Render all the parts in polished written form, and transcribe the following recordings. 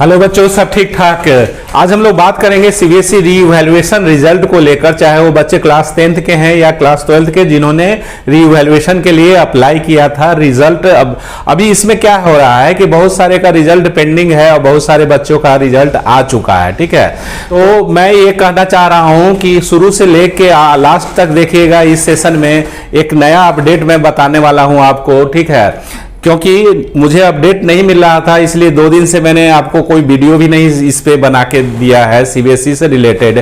Hello बच्चों, सब ठीक ठाक। आज हम लोग बात करेंगे सीबीएसई रीइवैल्यूएशन रिजल्ट को लेकर, चाहे वो बच्चे क्लास 10th के हैं या क्लास 12th के जिन्होंने रीइवैल्यूएशन के लिए अप्लाई किया था। रिजल्ट अभी इसमें क्या हो रहा है कि बहुत सारे का रिजल्ट पेंडिंग है और बहुत सारे बच्चों का रिजल्ट आ चुका है। ठीक है, तो मैं ये कहना चाह रहा हूँ कि शुरू से लेके लास्ट तक देखिएगा। इस सेशन में एक नया अपडेट मैं बताने वाला हूँ आपको। ठीक है, क्योंकि मुझे अपडेट नहीं मिल रहा था, इसलिए 2 दिन से मैंने आपको कोई वीडियो भी नहीं इस पे बना के दिया है सीबीएसई से रिलेटेड।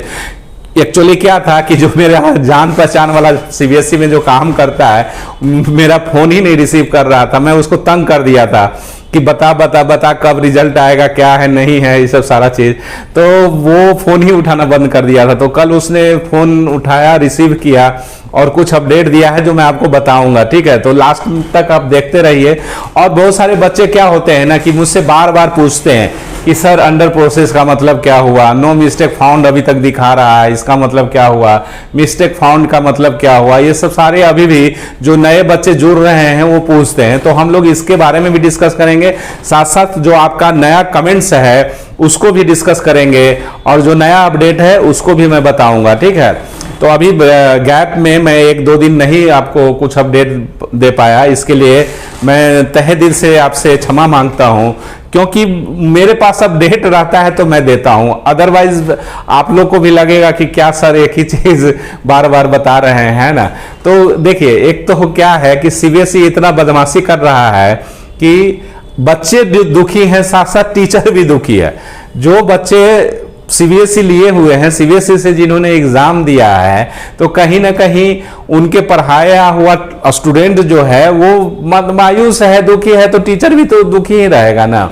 एक्चुअली क्या था कि जो मेरा जान पहचान वाला सीबीएसई में जो काम करता है, मेरा फोन ही नहीं रिसीव कर रहा था। मैं उसको तंग कर दिया था कि बता कब रिजल्ट आएगा, क्या है नहीं है, ये सब सारा चीज। तो वो फोन ही उठाना बंद कर दिया था। तो कल उसने फोन उठाया, रिसीव किया और कुछ अपडेट दिया है जो मैं आपको बताऊंगा। ठीक है, तो लास्ट तक आप देखते रहिए। और बहुत सारे बच्चे क्या होते हैं ना कि मुझसे बार बार पूछते हैं कि सर अंडर प्रोसेस का मतलब क्या हुआ, नो मिस्टेक फाउंड अभी तक दिखा रहा है, इसका मतलब क्या हुआ, मिस्टेक फाउंड का मतलब क्या हुआ। ये सब सारे अभी भी जो नए बच्चे जुड़ रहे हैं वो पूछते हैं। तो हम लोग इसके बारे में भी डिस्कस करेंगे, साथ साथ जो आपका नया कमेंट्स है उसको भी डिस्कस करेंगे और जो नया अपडेट है उसको भी मैं बताऊंगा। ठीक है, तो अभी गैप में मैं 1-2 दिन नहीं आपको कुछ अपडेट दे पाया, इसके लिए मैं तहे दिल से आपसे क्षमा मांगता हूं। क्योंकि मेरे पास अपडेट रहता है तो मैं देता हूं, अदरवाइज आप लोग को भी लगेगा कि क्या सर एक ही चीज बार बार बता रहे हैं ना। तो देखिए, एक तो क्या है कि सीबीएसई इतना बदमाशी कर रहा है कि बच्चे भी दुखी हैं, साथ साथ टीचर भी दुखी है। जो बच्चे सीबीएसई लिए हुए हैं, सीबीएसई से जिन्होंने एग्जाम दिया है, तो कहीं ना कहीं उनके पढ़ाया हुआ स्टूडेंट जो है वो मायूस है, दुखी है, तो टीचर भी तो दुखी ही रहेगा ना।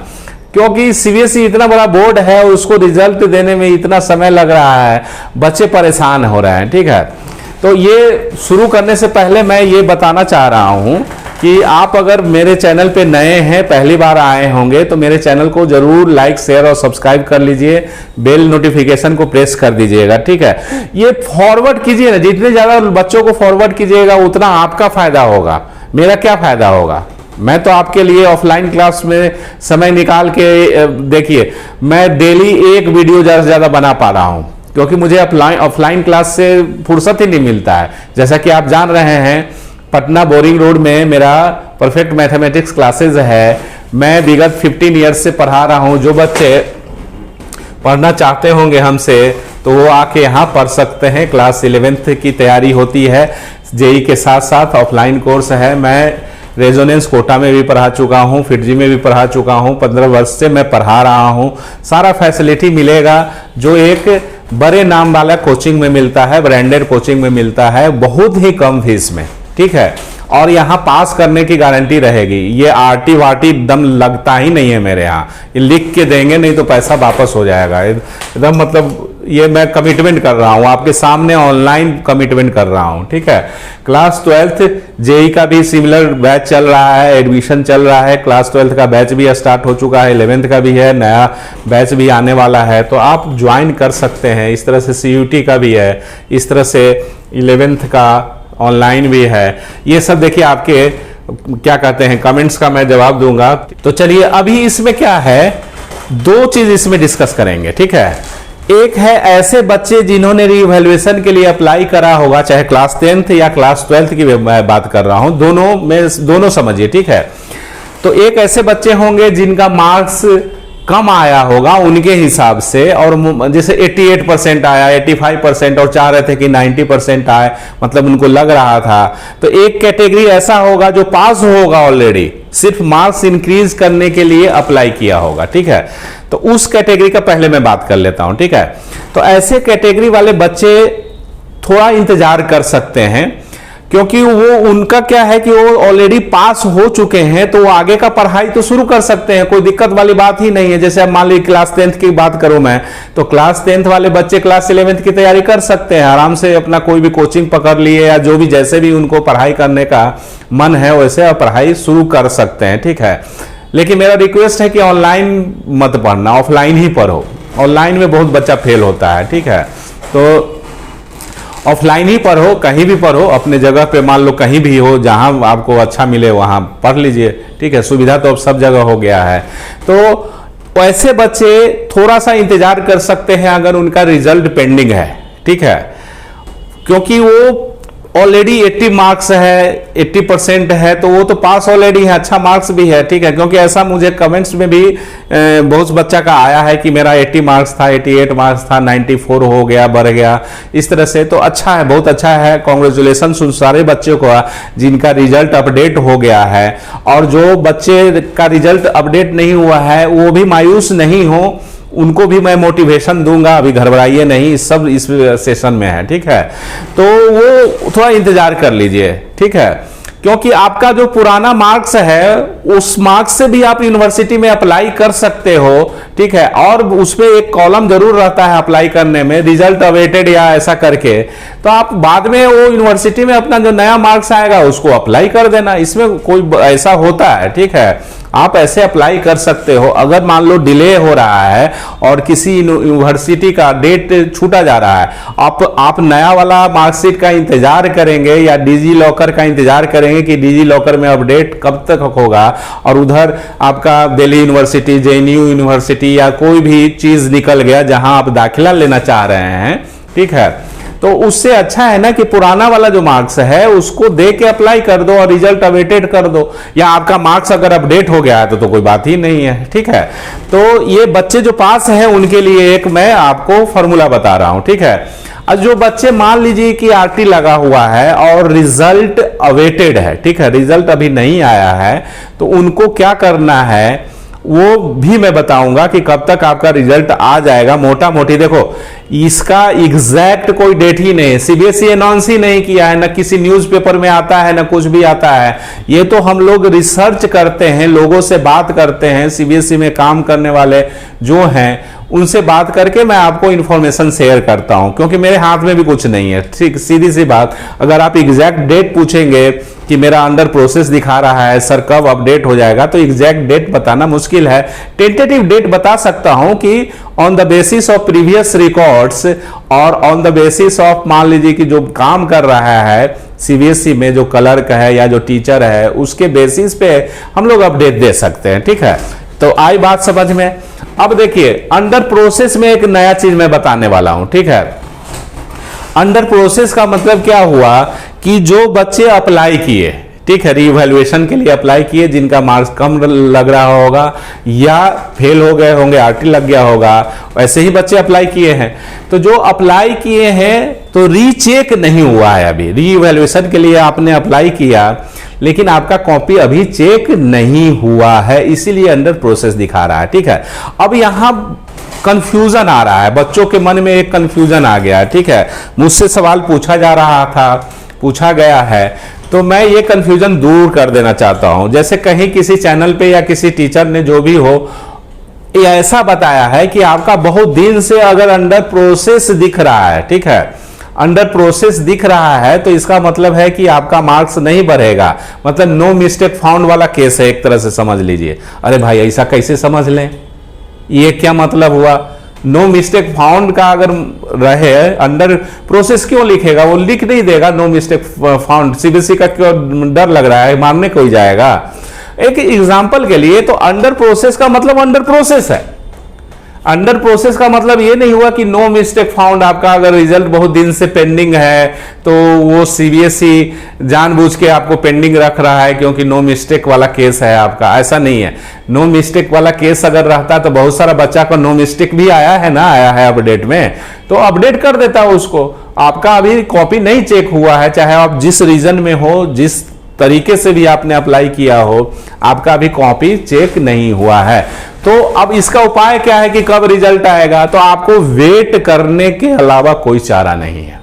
क्योंकि सीबीएसई इतना बड़ा बोर्ड है, उसको रिजल्ट देने में इतना समय लग रहा है, बच्चे परेशान हो रहे हैं। ठीक है, तो ये शुरू करने से पहले मैं ये बताना चाह रहा हूं कि आप अगर मेरे चैनल पे नए हैं, पहली बार आए होंगे, तो मेरे चैनल को जरूर लाइक, शेयर और सब्सक्राइब कर लीजिए, बेल नोटिफिकेशन को प्रेस कर दीजिएगा। ठीक है, ये फॉरवर्ड कीजिए ना, जितने ज्यादा बच्चों को फॉरवर्ड कीजिएगा उतना आपका फायदा होगा। मेरा क्या फायदा होगा? मैं तो आपके लिए ऑफलाइन क्लास में समय निकाल के देखिए, मैं डेली एक वीडियो ज्यादा से ज्यादा बना पा रहा हूं, क्योंकि मुझे ऑफलाइन क्लास से फुर्सत ही नहीं मिलता है। जैसा कि आप जान रहे हैं, पटना बोरिंग रोड में मेरा परफेक्ट मैथमेटिक्स क्लासेस है। मैं विगत 15 ईयर्स से पढ़ा रहा हूं। जो बच्चे पढ़ना चाहते होंगे हमसे तो वो आके यहाँ पढ़ सकते हैं। क्लास 11th की तैयारी होती है, जेई के साथ साथ ऑफलाइन कोर्स है। मैं रेजोनेंस कोटा में भी पढ़ा चुका हूँ, फिटजी में भी पढ़ा चुका हूँ, 15 वर्ष से मैं पढ़ा रहा हूँ। सारा फैसिलिटी मिलेगा जो एक बड़े नाम वाला कोचिंग में मिलता है, ब्रांडेड कोचिंग में मिलता है, बहुत ही कम फीस में। ठीक है, और यहाँ पास करने की गारंटी रहेगी। ये आरटी वारटी एकदम लगता ही नहीं है मेरे यहाँ, ये लिख के देंगे नहीं तो पैसा वापस हो जाएगा एकदम। मतलब ये मैं कमिटमेंट कर रहा हूँ आपके सामने, ऑनलाइन कमिटमेंट कर रहा हूँ। ठीक है, क्लास 12th जेई का भी सिमिलर बैच चल रहा है, एडमिशन चल रहा है। क्लास 12th का बैच भी स्टार्ट हो चुका है, 11th का भी है, नया बैच भी आने वाला है, तो आप ज्वाइन कर सकते हैं। इस तरह से सीयूटी का भी है, इस तरह से 11th का ऑनलाइन भी है। ये सब देखिए आपके क्या कहते हैं कमेंट्स का मैं जवाब दूंगा। तो चलिए, अभी इसमें क्या है, 2 चीज इसमें डिस्कस करेंगे। ठीक है, एक है ऐसे बच्चे जिन्होंने रीइवैल्यूएशन के लिए अप्लाई करा होगा, चाहे क्लास 10th या क्लास 12th की मैं बात कर रहा हूं, दोनों समझिए। ठीक है, तो एक ऐसे बच्चे होंगे जिनका मार्क्स कम आया होगा उनके हिसाब से, और जैसे 88% आया, 85% और चाह रहे थे कि 90% आए, मतलब उनको लग रहा था। तो एक कैटेगरी ऐसा होगा जो पास होगा ऑलरेडी, सिर्फ मार्क्स इंक्रीज करने के लिए अप्लाई किया होगा। ठीक है, तो उस कैटेगरी का पहले मैं बात कर लेता हूं। ठीक है, तो ऐसे कैटेगरी वाले बच्चे थोड़ा इंतजार कर सकते हैं, क्योंकि वो उनका क्या है कि वो ऑलरेडी पास हो चुके हैं, तो वो आगे का पढ़ाई तो शुरू कर सकते हैं, कोई दिक्कत वाली बात ही नहीं है। जैसे अब मान लीजिए क्लास 10th की बात करूं मैं, तो क्लास 10th वाले बच्चे क्लास 11th की तैयारी कर सकते हैं आराम से, अपना कोई भी कोचिंग पकड़ लिए या जो भी जैसे भी उनको पढ़ाई करने का मन है वैसे पढ़ाई शुरू कर सकते हैं। ठीक है, लेकिन मेरा रिक्वेस्ट है कि ऑनलाइन मत पढ़ना, ऑफलाइन ही पढ़ो। ऑनलाइन में बहुत बच्चा फेल होता है। ठीक है, तो ऑफलाइन ही पढ़ो, कहीं भी पढ़ो, अपने जगह पे मान लो कहीं भी हो, जहां आपको अच्छा मिले वहां पढ़ लीजिए। ठीक है, सुविधा तो अब सब जगह हो गया है। तो ऐसे बच्चे थोड़ा सा इंतजार कर सकते हैं अगर उनका रिजल्ट पेंडिंग है, ठीक है, क्योंकि वो ऑलरेडी 80 मार्क्स है, 80% है, तो वो तो पास ऑलरेडी है, अच्छा मार्क्स भी है, ठीक है। क्योंकि ऐसा मुझे कमेंट्स में भी बहुत बच्चा का आया है कि मेरा 80 मार्क्स था, 88 मार्क्स था, 94 हो गया, बढ़ गया, इस तरह से। तो अच्छा है, बहुत अच्छा है, कॉन्ग्रेचुलेसन उन सारे बच्चों को जिनका रिजल्ट अपडेट हो गया है। और जो बच्चे का रिजल्ट अपडेट नहीं हुआ है वो भी मायूस नहीं हो, उनको भी मैं मोटिवेशन दूंगा, अभी घबराइए नहीं, सब इस सेशन में है, ठीक है। तो वो थोड़ा इंतजार कर लीजिए, ठीक है, क्योंकि आपका जो पुराना मार्क्स है उस मार्क्स से भी आप यूनिवर्सिटी में अप्लाई कर सकते हो, ठीक है। और उसमें एक कॉलम जरूर रहता है अप्लाई करने में, रिजल्ट अवेटेड या ऐसा करके, तो आप बाद में वो यूनिवर्सिटी में अपना जो नया मार्क्स आएगा उसको अप्लाई कर देना, इसमें कोई ऐसा होता है, ठीक है। आप ऐसे अप्लाई कर सकते हो। अगर मान लो डिले हो रहा है और किसी यूनिवर्सिटी का डेट छूटा जा रहा है, आप नया वाला मार्कशीट का इंतजार करेंगे या डिजी लॉकर का इंतजार करेंगे कि डिजी लॉकर में अपडेट कब तक होगा, और उधर आपका दिल्ली यूनिवर्सिटी, जेएनयू यूनिवर्सिटी या कोई भी चीज निकल गया जहां आप दाखिला लेना चाह रहे हैं, ठीक है, तो उससे अच्छा है ना कि पुराना वाला जो मार्क्स है उसको दे के अप्लाई कर दो और रिजल्ट अवेटेड कर दो। या आपका मार्क्स अगर अपडेट हो गया है तो कोई बात ही नहीं है, ठीक है। तो ये बच्चे जो पास हैं उनके लिए एक मैं आपको फॉर्मूला बता रहा हूं, ठीक है। और जो बच्चे मान लीजिए कि आरटी लगा हुआ है और रिजल्ट अवेटेड है, ठीक है, रिजल्ट अभी नहीं आया है, तो उनको क्या करना है वो भी मैं बताऊंगा कि कब तक आपका रिजल्ट आ जाएगा। मोटा मोटी देखो, इसका एग्जैक्ट कोई डेट ही नहीं है, सीबीएसई अनाउंस ही नहीं किया है, ना किसी न्यूज़पेपर में आता है, ना कुछ भी आता है। ये तो हम लोग रिसर्च करते हैं, लोगों से बात करते हैं, सीबीएसई में काम करने वाले जो हैं उनसे बात करके मैं आपको इंफॉर्मेशन शेयर करता हूं, क्योंकि मेरे हाथ में भी कुछ नहीं है, ठीक, सीधी सी बात। अगर आप एग्जैक्ट डेट पूछेंगे कि मेरा अंडर प्रोसेस दिखा रहा है सर कब अपडेट हो जाएगा, तो एग्जैक्ट डेट बताना मुश्किल है। टेंटेटिव डेट बता सकता हूं कि on the basis of previous records और ऑन द बेसिस ऑफ, मान लीजिए कि जो काम कर रहा है सीबीएसई में, जो क्लर्क है या जो टीचर है, उसके बेसिस पे हम लोग अपडेट दे सकते हैं, ठीक है। तो आई बात समझ में। अब देखिए, अंडर प्रोसेस में एक नया चीज मैं बताने वाला हूं, ठीक है। अंडर प्रोसेस का मतलब क्या हुआ कि जो बच्चे अप्लाई किए, ठीक है, रीवैल्यूएशन के लिए अप्लाई किए, जिनका मार्क्स कम लग रहा होगा या फेल हो गए होंगे, आरटी लग गया होगा, ऐसे ही बच्चे अप्लाई किए हैं। तो जो अप्लाई किए हैं तो रीचेक नहीं हुआ है, अभी रीवैल्यूएशन के लिए आपने अप्लाई किया लेकिन आपका कॉपी अभी चेक नहीं हुआ है, इसीलिए अंडर प्रोसेस दिखा रहा है, ठीक है। अब यहां कंफ्यूजन आ रहा है, बच्चों के मन में एक कंफ्यूजन आ गया है, ठीक है। मुझसे सवाल पूछा जा रहा था, पूछा गया है, तो मैं ये कंफ्यूजन दूर कर देना चाहता हूं। जैसे कहीं किसी चैनल पे या किसी टीचर ने जो भी हो ऐसा बताया है कि आपका बहुत दिन से अगर अंडर प्रोसेस दिख रहा है, ठीक है, अंडर प्रोसेस दिख रहा है, तो इसका मतलब है कि आपका मार्क्स नहीं बढ़ेगा, मतलब नो मिस्टेक फाउंड वाला केस है, एक तरह से समझ लीजिए। अरे भाई ऐसा कैसे समझ लें, ये क्या मतलब हुआ? नो मिस्टेक फाउंड का अगर रहे, अंडर प्रोसेस क्यों लिखेगा? वो लिख नहीं देगा नो मिस्टेक फाउंड। सीबीएसई का क्यों डर लग रहा है, मानने कोई जाएगा? एक एग्जांपल के लिए, तो अंडर प्रोसेस का मतलब अंडर प्रोसेस है। अंडर प्रोसेस का मतलब ये नहीं हुआ कि नो मिस्टेक फाउंड। आपका अगर रिजल्ट बहुत दिन से पेंडिंग है तो वो सीबीएसई जानबूझ के आपको पेंडिंग रख रहा है क्योंकि नो मिस्टेक वाला केस है आपका, ऐसा नहीं है। नो मिस्टेक वाला केस अगर रहता तो बहुत सारा बच्चा का नो मिस्टेक भी आया है ना, आया है अपडेट में, तो अपडेट कर देता उसको। आपका अभी कॉपी नहीं चेक हुआ है, चाहे आप जिस रीजन में हो, जिस तरीके से भी आपने अप्लाई किया हो, आपका अभी कॉपी चेक नहीं हुआ है। तो अब इसका उपाय क्या है कि कब रिजल्ट आएगा? तो आपको वेट करने के अलावा कोई चारा नहीं है,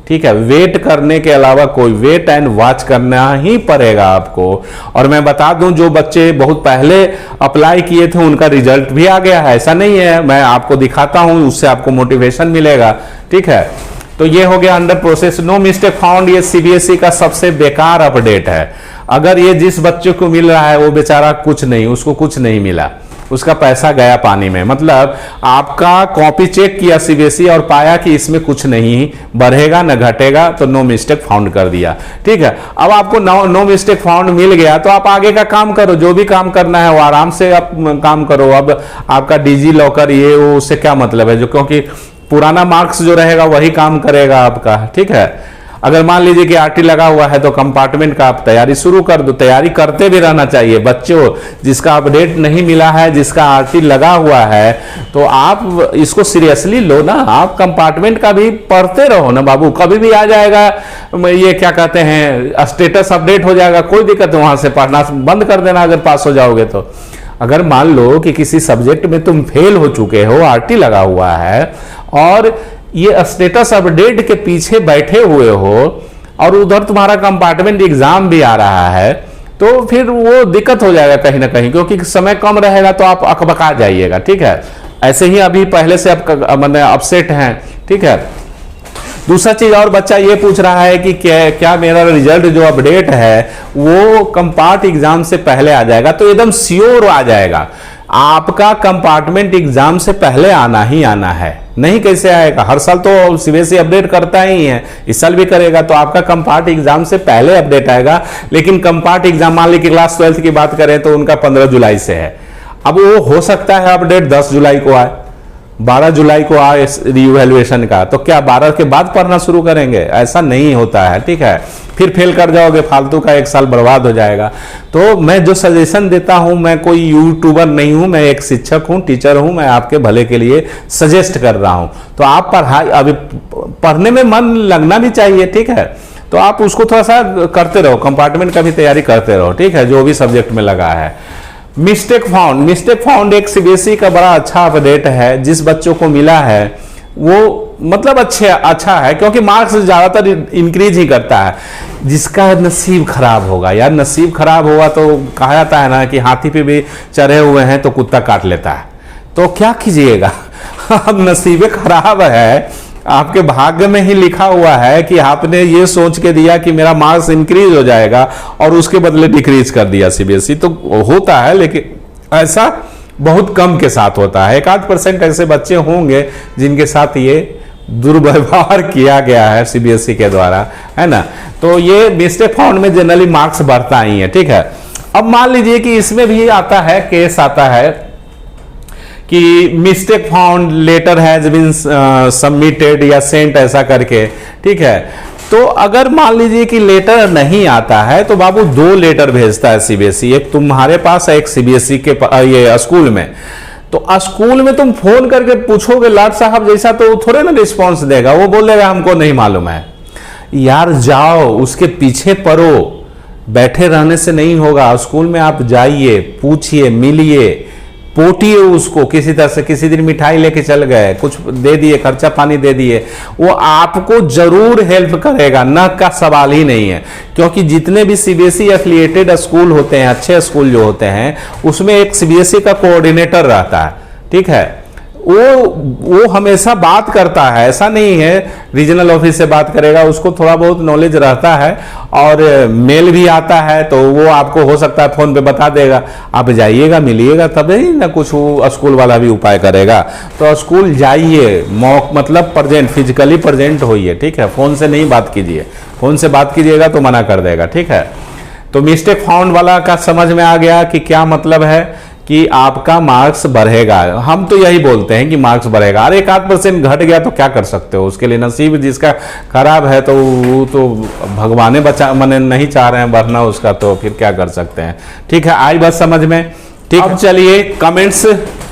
ठीक है। वेट करने के अलावा कोई, वेट एंड वॉच करना ही पड़ेगा आपको। और मैं बता दूं, जो बच्चे बहुत पहले अप्लाई किए थे उनका रिजल्ट भी आ गया है, ऐसा नहीं है। मैं आपको दिखाता हूं, उससे आपको मोटिवेशन मिलेगा, ठीक है। तो ये हो गया under process. No mistake found, ये सीबीएसई का सबसे बेकार अपडेट है। अगर ये जिस बच्चे को मिल रहा है वो बेचारा कुछ नहीं, उसको कुछ नहीं मिला, उसका पैसा गया पानी में। मतलब आपका कॉपी चेक किया सीबीएसई और पाया कि इसमें कुछ नहीं बढ़ेगा न घटेगा, तो नो मिस्टेक फाउंड कर दिया। ठीक है, अब आपको नो मिस्टेक फाउंड मिल गया तो आप आगे का काम करो, जो भी काम करना है वो आराम से आप काम करो। अब आपका डिजी लॉकर ये वो उससे क्या मतलब है, जो क्योंकि पुराना मार्क्स जो रहेगा वही काम करेगा आपका। ठीक है, अगर मान लीजिए कि आरटी लगा हुआ है तो कंपार्टमेंट का आप तैयारी शुरू कर दो। तैयारी करते भी रहना चाहिए बच्चों, जिसका अपडेट नहीं मिला है, जिसका आरटी लगा हुआ है, तो आप इसको सीरियसली लो ना। आप कंपार्टमेंट का भी पढ़ते रहो ना बाबू, कभी भी आ जाएगा ये क्या कहते हैं स्टेटस अपडेट हो जाएगा, कोई दिक्कत है, वहां से पढ़ना बंद कर देना अगर पास हो जाओगे तो। अगर मान लो कि किसी सब्जेक्ट में तुम फेल हो चुके हो, आरटी लगा हुआ है और ये स्टेटस अपडेट के पीछे बैठे हुए हो और उधर तुम्हारा कंपार्टमेंट एग्जाम भी आ रहा है, तो फिर वो दिक्कत हो जाएगा कहीं ना कहीं, क्योंकि समय कम रहेगा तो आप अकबका जाइएगा। ठीक है, ऐसे ही अभी पहले से आप मैंने अपसेट हैं। ठीक है, दूसरा चीज और बच्चा ये पूछ रहा है कि क्या मेरा रिजल्ट जो अपडेट है वो कंपार्ट एग्जाम से पहले आ जाएगा? तो एकदम श्योर आ जाएगा, आपका कंपार्टमेंट एग्जाम से पहले आना ही आना है। नहीं कैसे आएगा? हर साल तो सीबीएसई अपडेट करता ही है, इस साल भी करेगा, तो आपका कंपार्ट एग्जाम से पहले अपडेट आएगा। लेकिन कंपार्ट एग्जाम मान लीजिए क्लास 12 की बात करें तो उनका 15 जुलाई से है। अब वो हो सकता है अपडेट 10 जुलाई को आए, 12 जुलाई को आए रीवैल्यूएशन का, तो क्या 12 के बाद पढ़ना शुरू करेंगे? ऐसा नहीं होता है। ठीक है, फिर फेल कर जाओगे, फालतू का एक साल बर्बाद हो जाएगा। तो मैं जो सजेशन देता हूं, मैं कोई यूट्यूबर नहीं हूं, मैं एक शिक्षक हूं, टीचर हूं, मैं आपके भले के लिए सजेस्ट कर रहा हूं। तो आप पढ़ाई अभी पढ़ने में मन लगना भी चाहिए। ठीक है, तो आप उसको थोड़ा सा करते रहो, कंपार्टमेंट का भी तैयारी करते रहो। ठीक है, जो भी सब्जेक्ट में लगा है। मिस्टेक फाउंड एक सीबीएसई का बड़ा अच्छा अपडेट है। जिस बच्चों को मिला है वो मतलब अच्छा है, क्योंकि मार्क्स ज्यादातर इंक्रीज ही करता है। जिसका नसीब खराब होगा, यार नसीब खराब होगा तो कहा जाता है ना कि हाथी पे भी चढ़े हुए हैं तो कुत्ता काट लेता है, तो क्या कीजिएगा। अब नसीब खराब है, आपके भाग्य में ही लिखा हुआ है कि आपने ये सोच के दिया कि मेरा मार्क्स इंक्रीज हो जाएगा और उसके बदले डिक्रीज कर दिया सीबीएसई। तो होता है, लेकिन ऐसा बहुत कम के साथ होता है। 1-8% ऐसे बच्चे होंगे जिनके साथ ये दुर्व्यवहार किया गया है सीबीएसई के द्वारा, है ना। तो ये मिस्टेक फाउंड में जनरली मार्क्स बढ़ता ही है। ठीक है, अब मान लीजिए कि इसमें भी आता है, केस आता है कि mistake found letter has been submitted या सेंट ऐसा करके। ठीक है, तो अगर मान लीजिए कि लेटर नहीं आता है तो बाबू 2 लेटर भेजता है सीबीएसई, एक तुम्हारे पास है, एक सीबीएसई के ये स्कूल में। तो स्कूल में तुम फोन करके पूछोगे लाट साहब जैसा, तो थोड़े ना रिस्पॉन्स देगा, वो बोलेगा हमको नहीं मालूम है। यार जाओ, उसके पीछे पड़ो, बैठे रहने से नहीं होगा। स्कूल में आप जाइए, पूछिए, मिलिए, पोटिए उसको किसी तरह से। किसी दिन मिठाई लेके चल गए, कुछ दे दिए, खर्चा पानी दे दिए, वो आपको जरूर हेल्प करेगा, न का सवाल ही नहीं है। क्योंकि जितने भी सीबीएसई एफिलिएटेड स्कूल होते हैं, अच्छे स्कूल जो होते हैं, उसमें एक सीबीएसई का कोऑर्डिनेटर रहता है। ठीक है, वो हमेशा बात करता है, ऐसा नहीं है रीजनल ऑफिस से बात करेगा, उसको थोड़ा बहुत नॉलेज रहता है और मेल भी आता है, तो वो आपको हो सकता है फोन पे बता देगा। आप जाइएगा, मिलिएगा, तब ही ना कुछ वो स्कूल वाला भी उपाय करेगा। तो स्कूल जाइए, मतलब प्रेजेंट, फिजिकली प्रेजेंट होइए। ठीक है, फोन से नहीं बात कीजिए, फोन से बात कीजिएगा तो मना कर देगा। ठीक है, तो मिस्टेक फाउंड वाला का समझ में आ गया कि क्या मतलब है कि आपका मार्क्स बढ़ेगा। हम तो यही बोलते हैं कि मार्क्स बढ़ेगा। अरे 1-8% घट गया तो क्या कर सकते हो, उसके लिए नसीब जिसका खराब है तो वो तो भगवान बचा मैंने नहीं चाह रहे हैं बढ़ना उसका, तो फिर क्या कर सकते हैं। ठीक है, आई बात समझ में। ठीक, अब चलिए कमेंट्स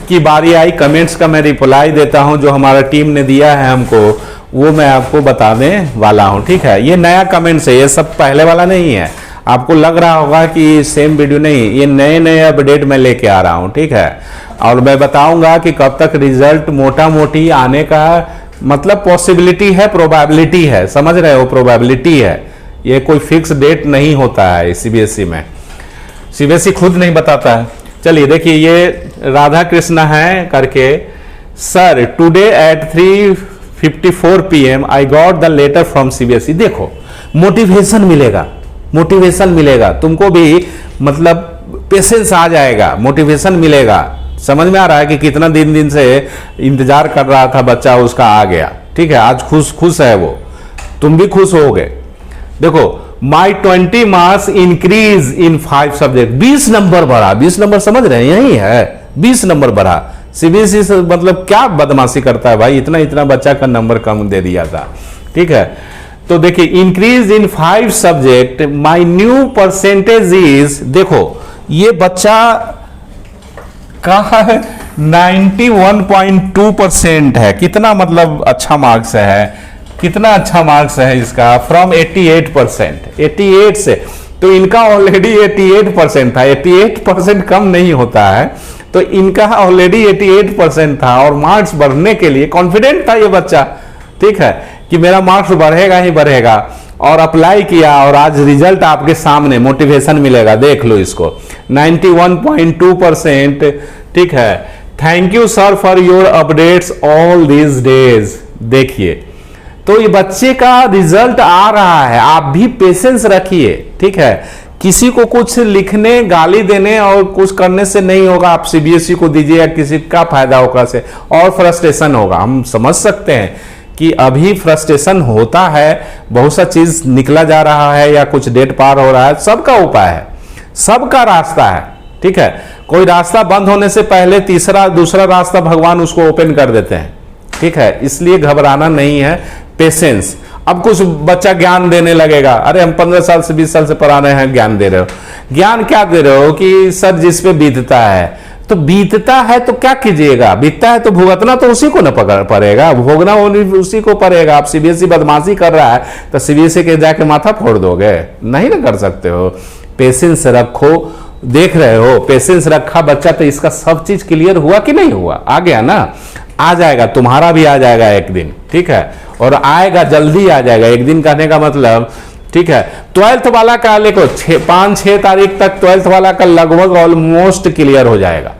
की बारी आई। कमेंट्स का मैं रिप्लाई देता हूं, जो हमारा टीम ने दिया है हमको, वो मैं आपको बताने वाला हूं। ठीक है, ये नया कमेंट्स है, ये सब पहले वाला नहीं है। आपको लग रहा होगा कि सेम वीडियो नहीं, ये नए नए अपडेट मैं लेके आ रहा हूं। ठीक है, और मैं बताऊंगा कि कब तक रिजल्ट मोटा मोटी आने का मतलब पॉसिबिलिटी है, प्रोबेबिलिटी है, समझ रहे हो, प्रोबेबिलिटी है, ये कोई फिक्स डेट नहीं होता है सीबीएसई में, सीबीएसई खुद नहीं बताता है। चलिए देखिए, ये राधा कृष्ण है करके, sir today at 3:54 PM I got the letter from CBSE. देखो मोटिवेशन मिलेगा, मोटिवेशन मिलेगा तुमको भी, मतलब पेशेंस आ जाएगा, मोटिवेशन मिलेगा, समझ में आ रहा है कि कितना दिन से इंतजार कर रहा था बच्चा, उसका आ गया। ठीक है, आज खुश है वो, तुम भी खुश होगे। देखो, माई 20 marks increase in 5 subject, 20 number बढ़ा। 20 नंबर समझ रहे हैं, यही है, 20 नंबर बढ़ा। सीबीएसई से मतलब क्या बदमाशी करता है भाई, इतना बच्चा का नंबर कम दे दिया था। ठीक है, तो देखिए, increase in 5 subject, my new percentage is, देखो ये बच्चा कहा है 91.2% है। कितना मतलब अच्छा मार्क्स है, कितना अच्छा मार्क्स है इसका, फ्रॉम 88%, 88 से। तो इनका ऑलरेडी 88% था, 88% कम नहीं होता है, तो इनका ऑलरेडी 88% था और मार्क्स बढ़ने के लिए कॉन्फिडेंट था ये बच्चा। ठीक है, कि मेरा मार्क्स बढ़ेगा ही बढ़ेगा, और अप्लाई किया और आज रिजल्ट आपके सामने, मोटिवेशन मिलेगा, देख लो इसको, 91.2%। ठीक है, thank you sir for your updates all these days. देखिए, तो ये बच्चे का रिजल्ट आ रहा है, आप भी पेशेंस रखिए। ठीक है, किसी को कुछ लिखने, गाली देने और कुछ करने से नहीं होगा। आप सीबीएसई को दीजिए या किसी का फायदा होगा से, और फ्रस्ट्रेशन होगा। हम समझ सकते हैं कि अभी फ्रस्ट्रेशन होता है, बहुत सा चीज निकला जा रहा है या कुछ डेट पार हो रहा है, सबका उपाय है, सबका रास्ता है। ठीक है, कोई रास्ता बंद होने से पहले दूसरा रास्ता भगवान उसको ओपन कर देते हैं। ठीक है, इसलिए घबराना नहीं है, पेशेंस। अब कुछ बच्चा ज्ञान देने लगेगा, अरे हम 15 साल से 20 साल से पढ़ाने हैं, ज्ञान दे रहे हो। ज्ञान क्या दे रहे हो कि सर जिस पे बीतता है, तो बीतता है तो क्या कीजिएगा, बीतता है तो भुगतना तो उसी को न पड़ेगा, भोगना उसी को पड़ेगा। आप सीबीएसई बदमाशी कर रहा है तो सीबीएसई के जाके माथा फोड़ दोगे, नहीं ना कर सकते हो। पेशेंस रखो, देख रहे हो, पेशेंस रखा बच्चा तो इसका सब चीज क्लियर हुआ कि नहीं हुआ, आ गया ना, आ जाएगा, तुम्हारा भी आ जाएगा एक दिन। ठीक है, और आएगा, जल्दी आ जाएगा एक दिन, कहने का मतलब। ठीक है, 12th वाला का देखो 5-6 तारीख तक 12th वाला का लगभग ऑलमोस्ट क्लियर हो जाएगा।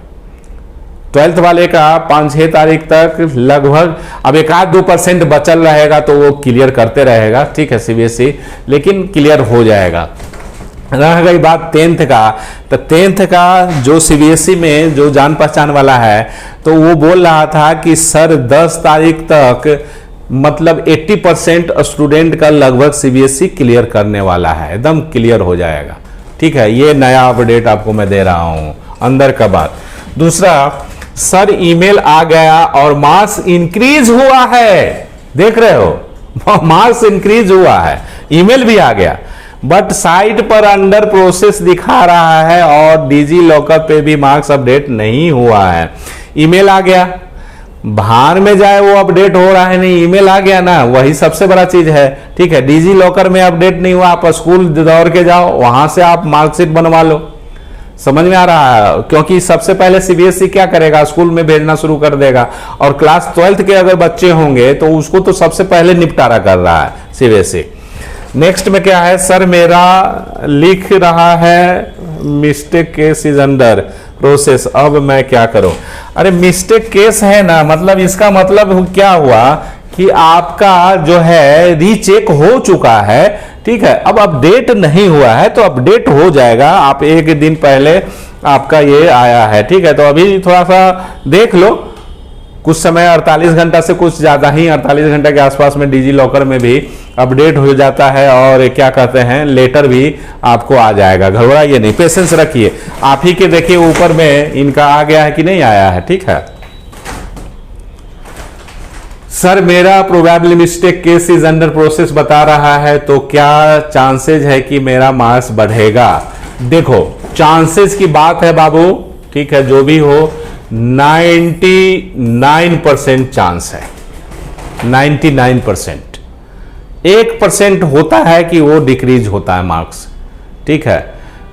12th वाले का 5-6 तारीख तक लगभग, अब 1-2% बचल रहेगा तो वो क्लियर करते रहेगा। ठीक है, सीबीएसई, लेकिन क्लियर हो जाएगा। रह गई बात 10th का, तो 10th का जो सीबीएसई में जो जान पहचान वाला है, तो वो बोल रहा था कि सर 10 तारीख तक मतलब 80% स्टूडेंट का लगभग सीबीएसई क्लियर करने वाला है, एकदम क्लियर हो जाएगा। ठीक है, ये नया अपडेट आपको मैं दे रहा हूं, अंदर का बात। दूसरा, सर ईमेल आ गया और मार्क्स इंक्रीज हुआ है, देख रहे हो, मार्क्स इंक्रीज हुआ है, ईमेल भी आ गया, बट साइट पर अंडर प्रोसेस दिखा रहा है और डिजी लॉकर पे भी मार्क्स अपडेट नहीं हुआ है। ईमेल आ गया, भार में जाए वो अपडेट हो रहा है नहीं, ईमेल आ गया ना, वही सबसे बड़ा चीज है। ठीक है, डिजी लॉकर में अपडेट नहीं हुआ, आप स्कूल दौड़ के जाओ, वहां से आप मार्कशीट बनवा लो। समझ में आ रहा है, क्योंकि सबसे पहले सीबीएसई क्या करेगा, स्कूल में भेजना शुरू कर देगा, और क्लास 12th के अगर बच्चे होंगे तो उसको तो सबसे पहले निपटारा कर रहा है सीबीएसई। नेक्स्ट में क्या है, सर मेरा लिख रहा है mistake case is under process, अब मैं क्या करूं। अरे मिस्टेक केस है ना, मतलब इसका मतलब क्या हुआ कि आपका जो है रीचेक हो चुका है। ठीक है, अब अपडेट नहीं हुआ है तो अपडेट हो जाएगा, आप एक दिन पहले आपका ये आया है। ठीक है, तो अभी थोड़ा सा देख लो, कुछ समय 48 घंटा से कुछ ज्यादा ही, 48 घंटे के आसपास में डिजी लॉकर में भी अपडेट हो जाता है, और क्या कहते हैं, लेटर भी आपको आ जाएगा। घबराइए नहीं, पेशेंस रखिए। आप ही के देखिए ऊपर में इनका आ गया है कि नहीं आया है। ठीक है, सर मेरा probably mistake case is under process बता रहा है, तो क्या चांसेस है कि मेरा मार्क्स बढ़ेगा। देखो, चांसेस की बात है बाबू, ठीक है, जो भी हो 99% चांस है, 99%। 1% होता है कि वो डिक्रीज होता है मार्क्स। ठीक है,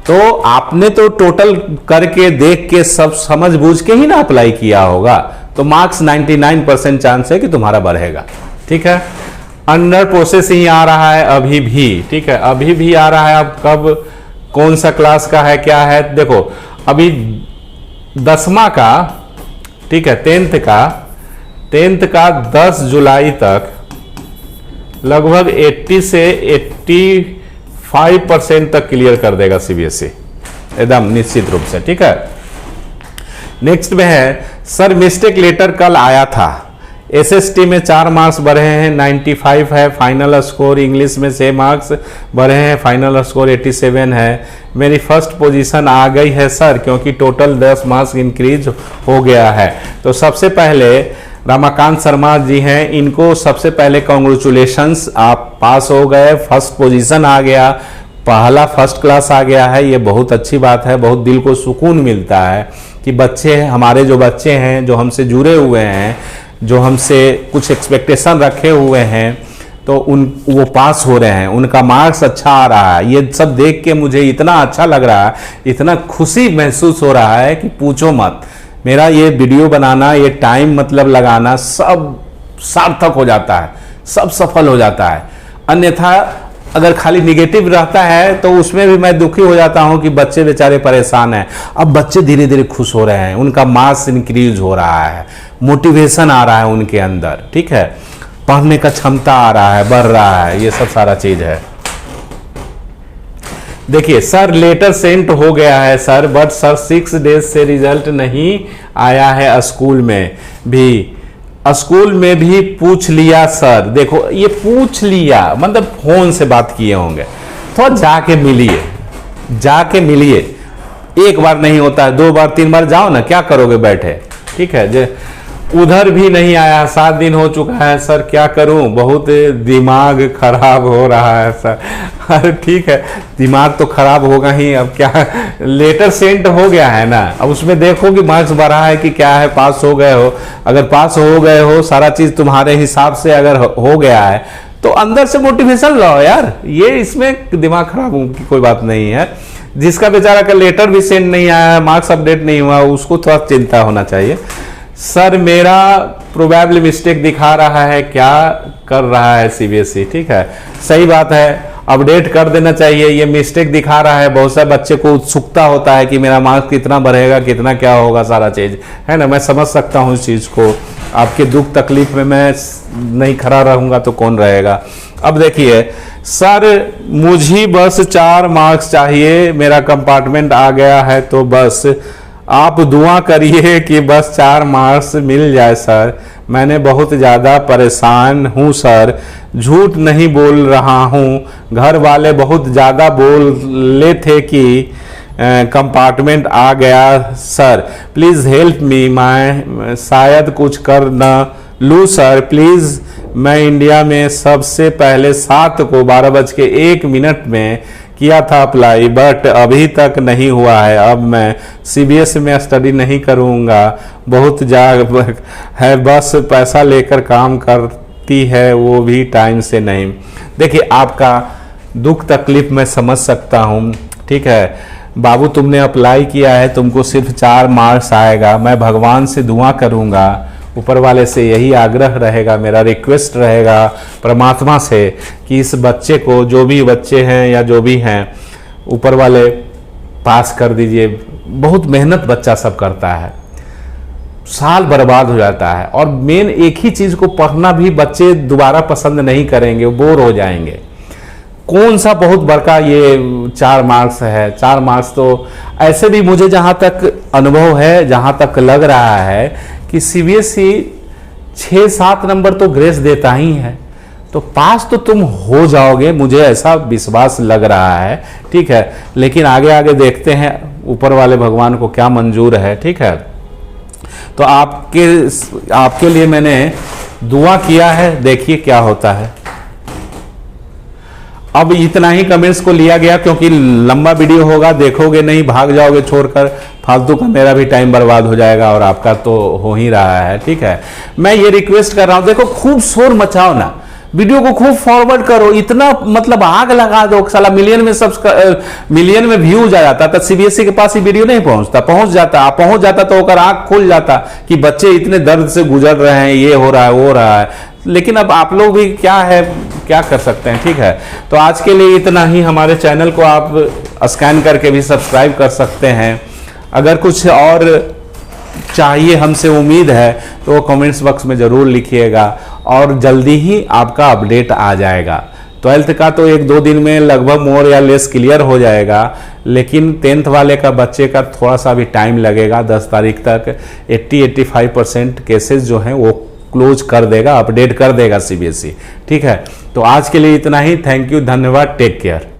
तो आपने तो टोटल करके देख के सब समझ बूझ के ही ना अप्लाई किया होगा, तो मार्क्स 99% चांस है कि तुम्हारा बढ़ेगा। ठीक है, अंडर प्रोसेस ही आ रहा है अभी भी। ठीक है, अभी भी आ रहा है। अब कब, कौन सा क्लास का है, क्या है, देखो अभी 10वां का, ठीक है, 10th का 10 जुलाई तक लगभग 80 से 85% तक क्लियर कर देगा सीबीएसई, एकदम निश्चित रूप से। ठीक है, नेक्स्ट में है सर मिस्टेक लेटर कल आया था, एसएसटी में 4 मार्क्स बढ़े हैं, 95 है फाइनल स्कोर, इंग्लिश में 6 मार्क्स बढ़े हैं, फाइनल स्कोर 87 है, मेरी फर्स्ट पोजीशन आ गई है सर क्योंकि टोटल 10 मार्क्स इंक्रीज हो गया है। तो सबसे पहले रमाकांत शर्मा जी हैं, इनको सबसे पहले कॉन्ग्रेचुलेशंस, आप पास हो गए, फर्स्ट पोजीशन आ गया, पहला फर्स्ट क्लास आ गया है, ये बहुत अच्छी बात है, बहुत दिल को सुकून मिलता है कि बच्चे हमारे जो बच्चे हैं जो हमसे जुड़े हुए हैं, जो हमसे कुछ एक्सपेक्टेशन रखे हुए हैं, तो वो पास हो रहे हैं, उनका मार्क्स अच्छा आ रहा है। ये सब देख के मुझे इतना अच्छा लग रहा है, इतना खुशी महसूस हो रहा है कि पूछो मत। मेरा ये वीडियो बनाना, ये टाइम मतलब लगाना सब सार्थक हो जाता है, सब सफल हो जाता है। अन्यथा अगर खाली निगेटिव रहता है तो उसमें भी मैं दुखी हो जाता हूं कि बच्चे बेचारे परेशान हैं। अब बच्चे धीरे धीरे खुश हो रहे हैं, उनका मार्क्स इंक्रीज हो रहा है, मोटिवेशन आ रहा है उनके अंदर, ठीक है, पढ़ने का क्षमता आ रहा है, बढ़ रहा है, ये सब सारा चीज है। देखिए सर लेटर सेंड हो गया है सर, बट सर 6 डेज से रिजल्ट नहीं आया है, स्कूल में भी पूछ लिया सर। देखो ये पूछ लिया मतलब फोन से बात किए होंगे, तो जाके मिलिए, एक बार नहीं होता है, 2 बार 3 बार जाओ ना, क्या करोगे बैठे, ठीक है। उधर भी नहीं आया, 7 दिन हो चुका है सर, क्या करूं, बहुत दिमाग खराब हो रहा है सर। अरे ठीक है, दिमाग तो खराब होगा ही, अब क्या, लेटर सेंड हो गया है ना, अब उसमें देखो कि मार्क्स बढ़ा है कि क्या है, पास हो गए हो। अगर पास हो गए हो, सारा चीज तुम्हारे हिसाब से अगर हो गया है तो अंदर से मोटिवेशन लो यार, ये इसमें दिमाग खराब की कोई बात नहीं है। जिसका बेचारा का लेटर भी सेंड नहीं आया, मार्क्स अपडेट नहीं हुआ, उसको थोड़ा चिंता होना चाहिए। सर मेरा प्रोबेबली मिस्टेक दिखा रहा है, क्या कर रहा है सीबीएसई, ठीक है, सही बात है, अपडेट कर देना चाहिए। ये मिस्टेक दिखा रहा है, बहुत सारे बच्चे को उत्सुकता होता है कि मेरा मार्क्स कितना बढ़ेगा, कितना क्या होगा, सारा चीज है ना, मैं समझ सकता हूँ इस चीज को। आपके दुख तकलीफ में मैं नहीं खड़ा रहूंगा तो कौन रहेगा। अब देखिए सर मुझे बस 4 मार्क्स चाहिए, मेरा कंपार्टमेंट आ गया है, तो बस आप दुआ करिए कि बस 4 मार्क्स मिल जाए सर। मैंने बहुत ज़्यादा परेशान हूँ सर, झूठ नहीं बोल रहा हूँ, घर वाले बहुत ज़्यादा बोले थे कि कंपार्टमेंट आ गया सर, प्लीज़ हेल्प मी, मैं शायद कुछ कर न लूँ सर, प्लीज़। मैं इंडिया में सबसे पहले 7 को 12:01 में किया था अप्लाई, बट अभी तक नहीं हुआ है। अब मैं सीबीएसई में स्टडी नहीं करूँगा, बहुत जाग है, बस पैसा लेकर काम करती है, वो भी टाइम से नहीं। देखिए आपका दुख तकलीफ मैं समझ सकता हूँ, ठीक है बाबू, तुमने अप्लाई किया है, तुमको सिर्फ 4 मार्क्स आएगा। मैं भगवान से दुआ करूँगा, ऊपर वाले से यही आग्रह रहेगा, मेरा रिक्वेस्ट रहेगा परमात्मा से कि इस बच्चे को, जो भी बच्चे हैं या जो भी हैं, ऊपर वाले पास कर दीजिए। बहुत मेहनत बच्चा सब करता है, साल बर्बाद हो जाता है, और मेन एक ही चीज़ को पढ़ना भी बच्चे दोबारा पसंद नहीं करेंगे, बोर हो जाएंगे। कौन सा बहुत बड़का ये 4 मार्क्स है, 4 मार्क्स तो ऐसे भी मुझे जहाँ तक अनुभव है, जहाँ तक लग रहा है कि सीबीएसई 6-7 नंबर तो ग्रेस देता ही है, तो पास तो तुम हो जाओगे, मुझे ऐसा विश्वास लग रहा है, ठीक है। लेकिन आगे आगे देखते हैं ऊपर वाले भगवान को क्या मंजूर है, ठीक है। तो आपके लिए मैंने दुआ किया है, देखिए क्या होता है। अब इतना ही कमेंट्स को लिया गया क्योंकि लंबा वीडियो होगा, देखोगे नहीं, भाग जाओगे छोड़कर, फालतू का मेरा भी टाइम बर्बाद हो जाएगा और आपका तो हो ही रहा है, ठीक है। मैं ये रिक्वेस्ट कर रहा हूं, देखो खूब शोर मचाओ ना, वीडियो को खूब फॉरवर्ड करो, इतना मतलब आग लगा दो, साला मिलियन में व्यूज आ जाता, तो सीबीएसई के पास ये वीडियो नहीं पहुंच जाता तो ओकर आंख खुल जाता कि बच्चे इतने दर्द से गुजर रहे हैं, ये हो रहा है, वो हो रहा है। लेकिन अब आप लोग भी क्या कर सकते हैं, ठीक है। तो आज के लिए इतना ही। हमारे चैनल को आप स्कैन करके भी सब्सक्राइब कर सकते हैं। अगर कुछ और चाहिए, हमसे उम्मीद है, तो कमेंट्स बॉक्स में ज़रूर लिखिएगा और जल्दी ही आपका अपडेट आ जाएगा। 12th का तो 1-2 दिन में लगभग मोर या लेस क्लियर हो जाएगा, लेकिन 10th वाले का बच्चे का थोड़ा सा भी टाइम लगेगा। 10 तारीख तक 80-85% केसेस जो हैं वो क्लोज कर देगा, अपडेट कर देगा सीबीएसई। ठीक है, तो आज के लिए इतना ही। थैंक यू, धन्यवाद, टेक केयर।